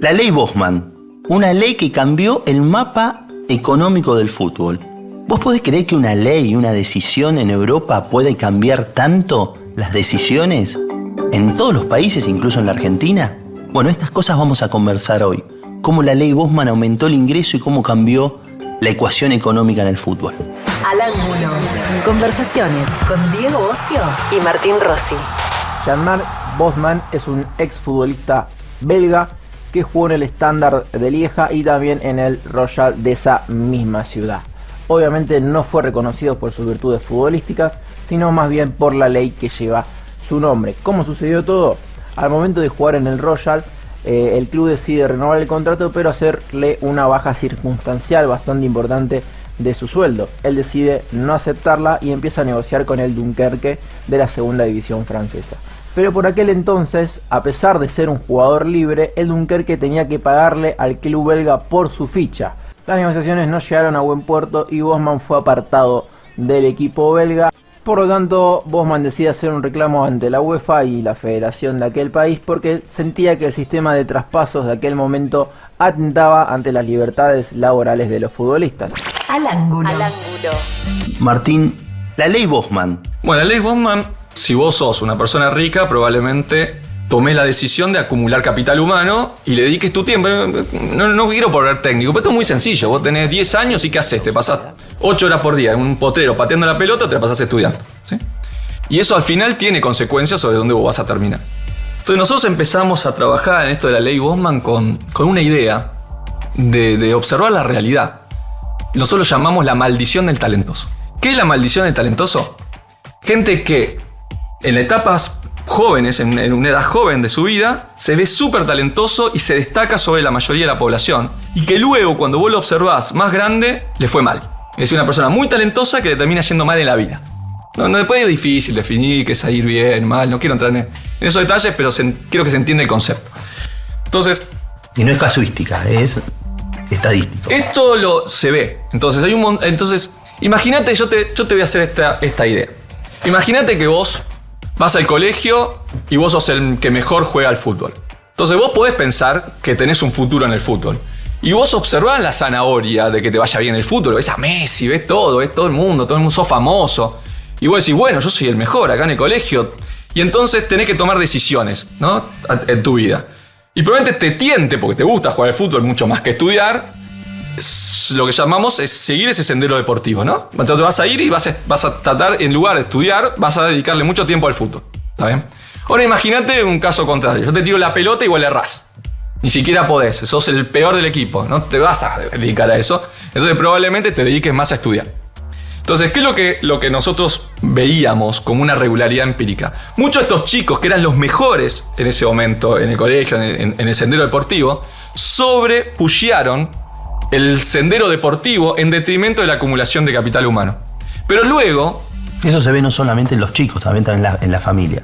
La ley Bosman, una ley que cambió el mapa económico del fútbol. ¿Vos podés creer que una ley, una decisión en Europa puede cambiar tanto las decisiones en todos los países, incluso en la Argentina? Bueno, estas cosas vamos a conversar hoy. Cómo la ley Bosman aumentó el ingreso y cómo cambió la ecuación económica en el fútbol. Al ángulo. Conversaciones con Diego Ocio y Martín Rossi. Jean-Marc Bosman es un exfutbolista belga que jugó en el Standard de Lieja y también en el Royal de esa misma ciudad. Obviamente no fue reconocido por sus virtudes futbolísticas, sino más bien por la ley que lleva su nombre. ¿Cómo sucedió todo? Al momento de jugar en el Royal, el club decide renovar el contrato, pero hacerle una baja circunstancial bastante importante de su sueldo. Él decide no aceptarla y empieza a negociar con el Dunkerque de la segunda división francesa. Pero por aquel entonces, a pesar de ser un jugador libre, el Dunkerque tenía que pagarle al club belga por su ficha. Las negociaciones no llegaron a buen puerto y Bosman fue apartado del equipo belga. Por lo tanto, Bosman decide hacer un reclamo ante la UEFA y la federación de aquel país porque sentía que el sistema de traspasos de aquel momento atentaba ante las libertades laborales de los futbolistas. Al ángulo. Al ángulo. Martín, la ley Bosman. Bueno, la ley Bosman, si vos sos una persona rica, probablemente tomés la decisión de acumular capital humano y le dediques tu tiempo. No quiero poner técnico, pero esto es muy sencillo. Vos tenés 10 años y ¿qué haces? Te pasás 8 horas por día en un potrero pateando la pelota o te la pasás estudiando, ¿sí? Y eso al final tiene consecuencias sobre dónde vos vas a terminar. Entonces nosotros empezamos a trabajar en esto de la ley Bosman con una idea de observar la realidad. Nosotros lo llamamos la maldición del talentoso. ¿Qué es la maldición del talentoso? Gente que en etapas jóvenes, en una edad joven de su vida, se ve súper talentoso y se destaca sobre la mayoría de la población. Y que luego, cuando vos lo observás más grande, le fue mal. Es decir, una persona muy talentosa que le termina yendo mal en la vida. No, después es difícil definir qué es ir bien, mal. No quiero entrar en esos detalles, pero creo que se entiende el concepto. Entonces... Y no es casuística, es estadístico. Esto se ve. Entonces, imagínate, yo te voy a hacer esta idea. Imagínate que vos vas al colegio y vos sos el que mejor juega al fútbol. Entonces vos podés pensar que tenés un futuro en el fútbol. Y vos observás la zanahoria de que te vaya bien el fútbol. Ves a Messi, ves todo el mundo sos famoso. Y vos decís, bueno, yo soy el mejor acá en el colegio. Y entonces tenés que tomar decisiones, ¿no? En tu vida. Y probablemente te tiente, porque te gusta jugar al fútbol mucho más que estudiar, lo que llamamos es seguir ese sendero deportivo, ¿no? Entonces te vas a ir y vas a tratar, en lugar de estudiar, vas a dedicarle mucho tiempo al fútbol. ¿Está bien? Ahora imagínate un caso contrario. Yo te tiro la pelota y vos le errás. Ni siquiera podés. Sos el peor del equipo. No te vas a dedicar a eso. Entonces probablemente te dediques más a estudiar. Entonces, ¿qué es lo que nosotros veíamos como una regularidad empírica? Muchos de estos chicos que eran los mejores en ese momento en el colegio, en el sendero deportivo, sobrepushearon el sendero deportivo en detrimento de la acumulación de capital humano. Pero luego... Eso se ve no solamente en los chicos, también en las familias.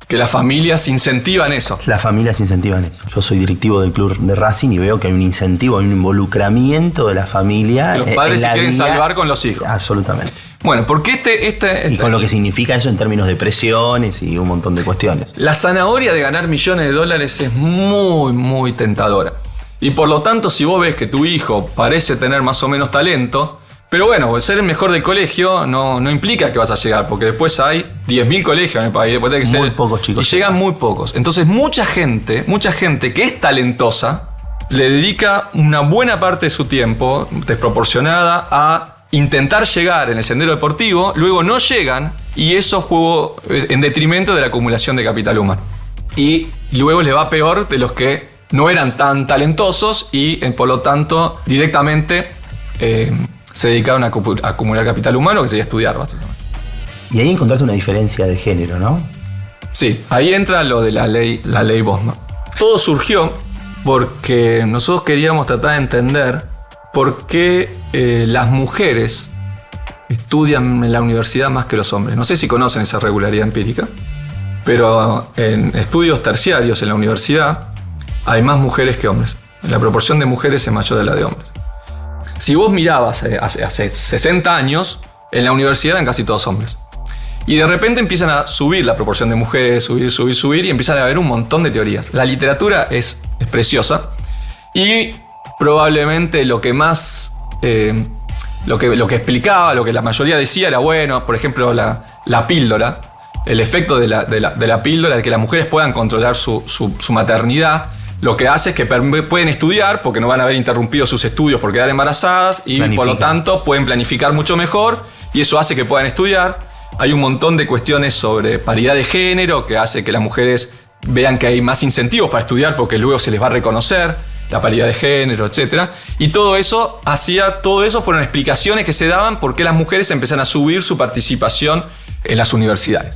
Que las familias incentivan eso. Las familias incentivan eso. Yo soy directivo del club de Racing y veo que hay un incentivo, hay un involucramiento de la familia. Que los padres se quieren salvar con los hijos. Absolutamente. Bueno, porque y con lo que significa eso en términos de presiones y un montón de cuestiones. La zanahoria de ganar millones de dólares es muy, muy tentadora. Y por lo tanto, si vos ves que tu hijo parece tener más o menos talento, pero bueno, ser el mejor del colegio no implica que vas a llegar, porque después hay 10.000 colegios en el país, después hay que muy pocos chicos. Y llegan muy pocos. Entonces mucha gente que es talentosa le dedica una buena parte de su tiempo, desproporcionada, a intentar llegar en el sendero deportivo, luego no llegan y eso juega en detrimento de la acumulación de capital humano. Y luego les va peor de los que no eran tan talentosos y por lo tanto directamente se dedicaron a acumular capital humano, que sería estudiar básicamente. Y ahí encontraste una diferencia de género, ¿no? Sí, ahí entra lo de la ley Bosman. Todo surgió porque nosotros queríamos tratar de entender por qué las mujeres estudian en la universidad más que los hombres. No sé si conocen esa regularidad empírica, pero en estudios terciarios en la universidad hay más mujeres que hombres. La proporción de mujeres es mayor de la de hombres. Si vos mirabas hace 60 años, en la universidad eran casi todos hombres. Y de repente empiezan a subir la proporción de mujeres, subir, y empiezan a haber un montón de teorías. La literatura es preciosa Y probablemente lo que más... lo que explicaba, lo que la mayoría decía era bueno, por ejemplo, la píldora, el efecto de la píldora, de que las mujeres puedan controlar su maternidad, lo que hace es que pueden estudiar porque no van a haber interrumpido sus estudios por quedar embarazadas y por lo tanto pueden planificar mucho mejor y eso hace que puedan estudiar. Hay un montón de cuestiones sobre paridad de género que hace que las mujeres vean que hay más incentivos para estudiar porque luego se les va a reconocer la paridad de género, etc. Y todo eso fueron explicaciones que se daban por qué las mujeres empiezan a subir su participación en las universidades.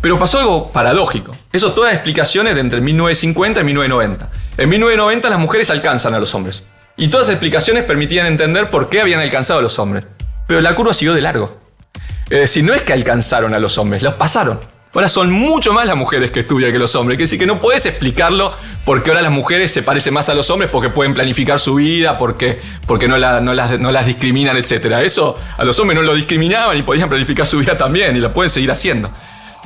Pero pasó algo paradójico. Eso todas las explicaciones de entre 1950 y 1990. En 1990 las mujeres alcanzan a los hombres. Y todas las explicaciones permitían entender por qué habían alcanzado a los hombres. Pero la curva siguió de largo. Es decir, no es que alcanzaron a los hombres, los pasaron. Ahora son mucho más las mujeres que estudian que los hombres. Es decir, que no puedes explicarlo porque ahora las mujeres se parecen más a los hombres porque pueden planificar su vida, porque no las discriminan, etc. Eso a los hombres no lo discriminaban y podían planificar su vida también y lo pueden seguir haciendo.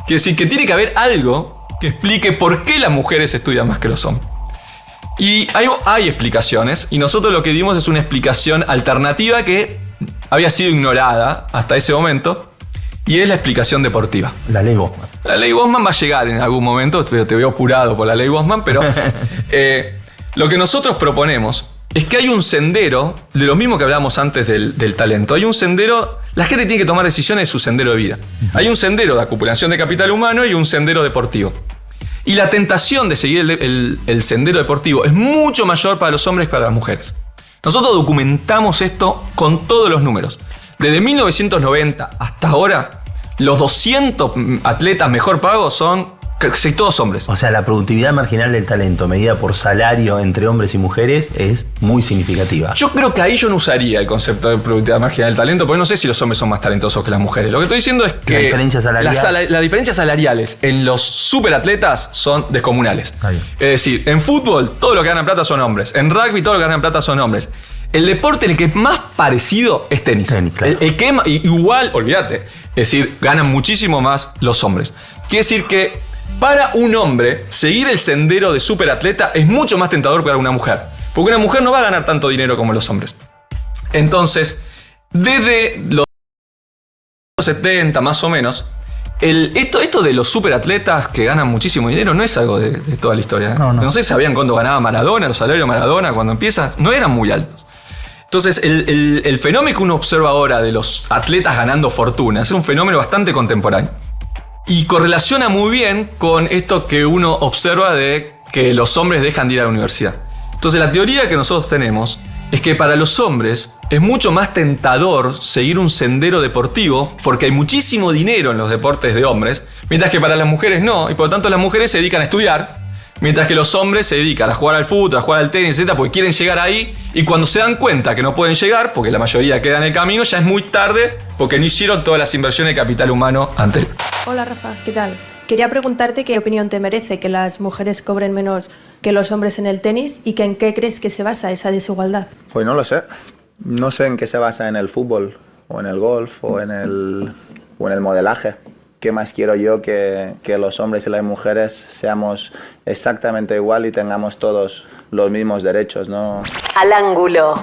Quiere decir que tiene que haber algo que explique por qué las mujeres estudian más que los hombres. Y hay explicaciones, y nosotros lo que dimos es una explicación alternativa que había sido ignorada hasta ese momento, y es la explicación deportiva. La ley Bosman. La ley Bosman va a llegar en algún momento, te veo apurado por la ley Bosman, pero lo que nosotros proponemos es que hay un sendero, de lo mismo que hablábamos antes del talento, hay un sendero, la gente tiene que tomar decisiones de su sendero de vida. Hay un sendero de acumulación de capital humano y un sendero deportivo. Y la tentación de seguir el sendero deportivo es mucho mayor para los hombres que para las mujeres. Nosotros documentamos esto con todos los números. Desde 1990 hasta ahora, los 200 atletas mejor pagos son casi todos hombres. O sea, la productividad marginal del talento medida por salario entre hombres y mujeres es muy significativa. Yo creo que ahí yo no usaría el concepto de productividad marginal del talento, porque no sé si los hombres son más talentosos que las mujeres. Lo que estoy diciendo es que la diferencia salarial. las diferencias salariales en los superatletas son descomunales. Es decir, en fútbol todo lo que ganan plata son hombres. En rugby todo lo que ganan plata son hombres. El deporte en el que es más parecido es tenis. Claro. El que igual, olvídate, es decir, ganan muchísimo más los hombres. Quiere decir que para un hombre, seguir el sendero de superatleta es mucho más tentador que para una mujer. Porque una mujer no va a ganar tanto dinero como los hombres. Entonces, desde los 70 más o menos, esto de los superatletas que ganan muchísimo dinero no es algo de toda la historia. No sé si sabían cuándo ganaba Maradona, los salarios de Maradona cuando empieza, no eran muy altos. Entonces, el fenómeno que uno observa ahora de los atletas ganando fortuna es un fenómeno bastante contemporáneo. Y correlaciona muy bien con esto que uno observa de que los hombres dejan de ir a la universidad. Entonces la teoría que nosotros tenemos es que para los hombres es mucho más tentador seguir un sendero deportivo porque hay muchísimo dinero en los deportes de hombres, mientras que para las mujeres no, y por lo tanto las mujeres se dedican a estudiar, mientras que los hombres se dedican a jugar al fútbol, a jugar al tenis, etc., porque quieren llegar ahí, y cuando se dan cuenta que no pueden llegar, porque la mayoría queda en el camino, ya es muy tarde porque no hicieron todas las inversiones de capital humano anterior. Hola Rafa, ¿qué tal? Quería preguntarte qué opinión te merece que las mujeres cobren menos que los hombres en el tenis y que en qué crees que se basa esa desigualdad. Pues no lo sé. No sé en qué se basa en el fútbol, o en el golf, o en el modelaje. ¿Qué más quiero yo que los hombres y las mujeres seamos exactamente igual y tengamos todos los mismos derechos, ¿no? Al ángulo.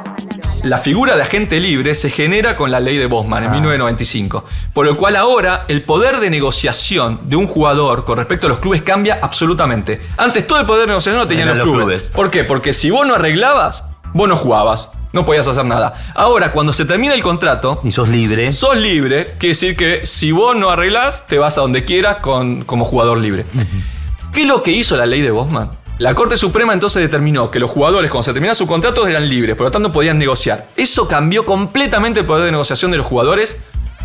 La figura de agente libre se genera con la ley de Bosman en 1995, por lo cual ahora el poder de negociación de un jugador con respecto a los clubes cambia absolutamente. Antes todo el poder de negociación lo tenían los clubes. ¿Por qué? Porque si vos no arreglabas, vos no jugabas. No podías hacer nada. Ahora, cuando se termina el contrato... Y sos libre. Sos libre, quiere decir que si vos no arreglás, te vas a donde quieras como jugador libre. ¿Qué es lo que hizo la ley de Bosman? La Corte Suprema entonces determinó que los jugadores, cuando se terminaba su contrato, eran libres, por lo tanto podían negociar. Eso cambió completamente el poder de negociación de los jugadores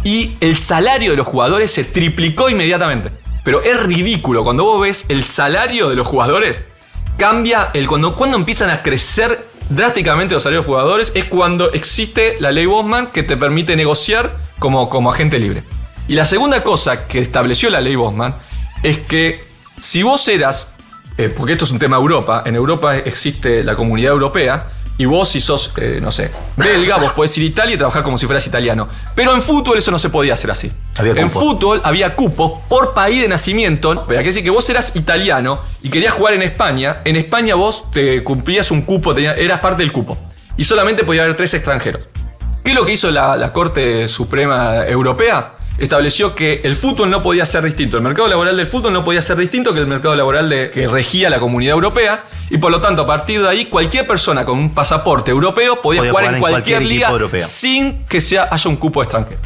y el salario de los jugadores se triplicó inmediatamente. Pero es ridículo, cuando vos ves el salario de los jugadores, cambia cuando empiezan a crecer drásticamente los salarios de jugadores es cuando existe la ley Bosman que te permite negociar como agente libre. Y la segunda cosa que estableció la ley Bosman es que si vos eras, porque esto es un tema de Europa, en Europa existe la Comunidad Europea Y vos, si sos, no sé, belga, vos podés ir a Italia y trabajar como si fueras italiano. Pero en fútbol eso no se podía hacer así. En fútbol había cupos por país de nacimiento. Quiere decir que vos eras italiano y querías jugar en España. En España vos te cumplías un cupo, eras parte del cupo. Y solamente podía haber 3 extranjeros. ¿Qué es lo que hizo la Corte Suprema Europea? Estableció que el fútbol no podía ser distinto. El mercado laboral del fútbol no podía ser distinto que el mercado laboral que regía la Comunidad Europea. Y por lo tanto, a partir de ahí, cualquier persona con un pasaporte europeo podía jugar en cualquier liga sin que haya un cupo extranjero.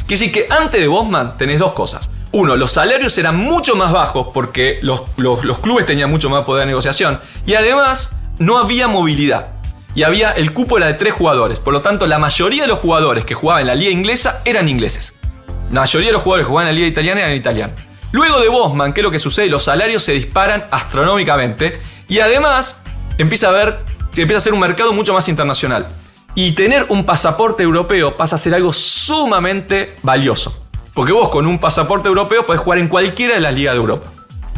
Quiere decir que antes de Bosman tenés 2 cosas. Uno, los salarios eran mucho más bajos porque los clubes tenían mucho más poder de negociación. Y además, no había movilidad. Y el cupo era de 3 jugadores. Por lo tanto, la mayoría de los jugadores que jugaban en la liga inglesa eran ingleses. La mayoría de los jugadores que jugaban en la liga italiana eran italianos. Luego de Bosman, ¿qué es lo que sucede? Los salarios se disparan astronómicamente y además empieza a ser un mercado mucho más internacional. Y tener un pasaporte europeo pasa a ser algo sumamente valioso. Porque vos con un pasaporte europeo podés jugar en cualquiera de las ligas de Europa.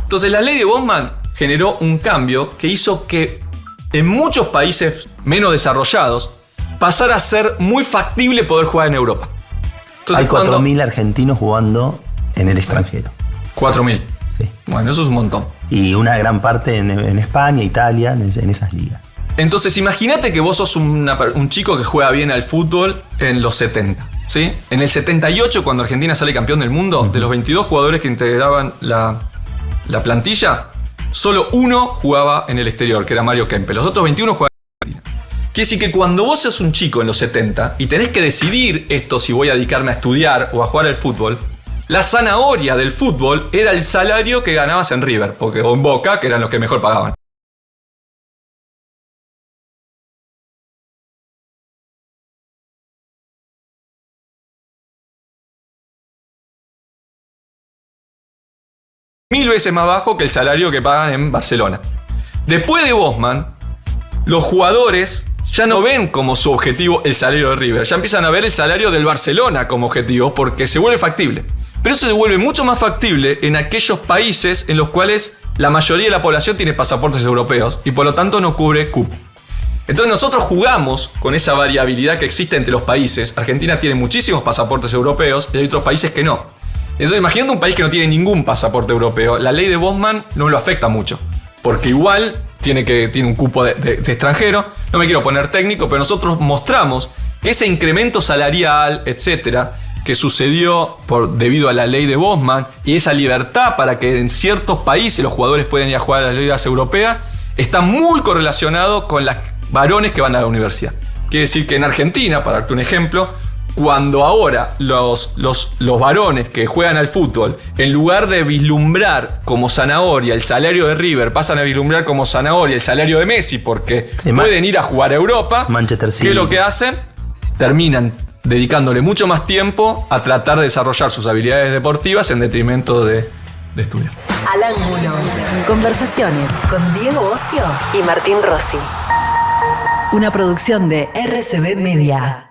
Entonces la ley de Bosman generó un cambio que hizo que en muchos países menos desarrollados pasara a ser muy factible poder jugar en Europa. Entonces, hay 4.000 argentinos jugando en el extranjero. 4.000. Sí. Bueno, eso es un montón. Y una gran parte en España, Italia, en esas ligas. Entonces, imagínate que vos sos un chico que juega bien al fútbol en los 70. ¿Sí? En el 78, cuando Argentina sale campeón del mundo, de los 22 jugadores que integraban la plantilla, solo 1 jugaba en el exterior, que era Mario Kempe. Los otros 21 jugaban en Argentina. Quiere decir que cuando vos sos un chico en los 70 y tenés que decidir esto, si voy a dedicarme a estudiar o a jugar al fútbol, la zanahoria del fútbol era el salario que ganabas en River o en Boca, que eran los que mejor pagaban. Mil veces más bajo que el salario que pagan en Barcelona. Después de Bosman, los jugadores ya no ven como su objetivo el salario de River, ya empiezan a ver el salario del Barcelona como objetivo porque se vuelve factible. Pero eso se vuelve mucho más factible en aquellos países en los cuales la mayoría de la población tiene pasaportes europeos y por lo tanto no cubre cupo. Entonces nosotros jugamos con esa variabilidad que existe entre los países. Argentina tiene muchísimos pasaportes europeos y hay otros países que no. Entonces imagínate un país que no tiene ningún pasaporte europeo. La ley de Bosman no lo afecta mucho, porque igual tiene un cupo de extranjero. No me quiero poner técnico, pero nosotros mostramos que ese incremento salarial, etcétera, que sucedió debido a la ley de Bosman y esa libertad para que en ciertos países los jugadores puedan ir a jugar a las ligas europeas, está muy correlacionado con los varones que van a la universidad. Quiere decir que en Argentina, para darte un ejemplo, cuando ahora los varones que juegan al fútbol, en lugar de vislumbrar como zanahoria el salario de River, pasan a vislumbrar como zanahoria el salario de Messi porque pueden ir a jugar a Europa, Manchester City. ¿Qué es lo que hacen? Terminan dedicándole mucho más tiempo a tratar de desarrollar sus habilidades deportivas en detrimento de estudiar. Al ángulo. Conversaciones con Diego Ocio y Martín Rossi. Una producción de RCB Media.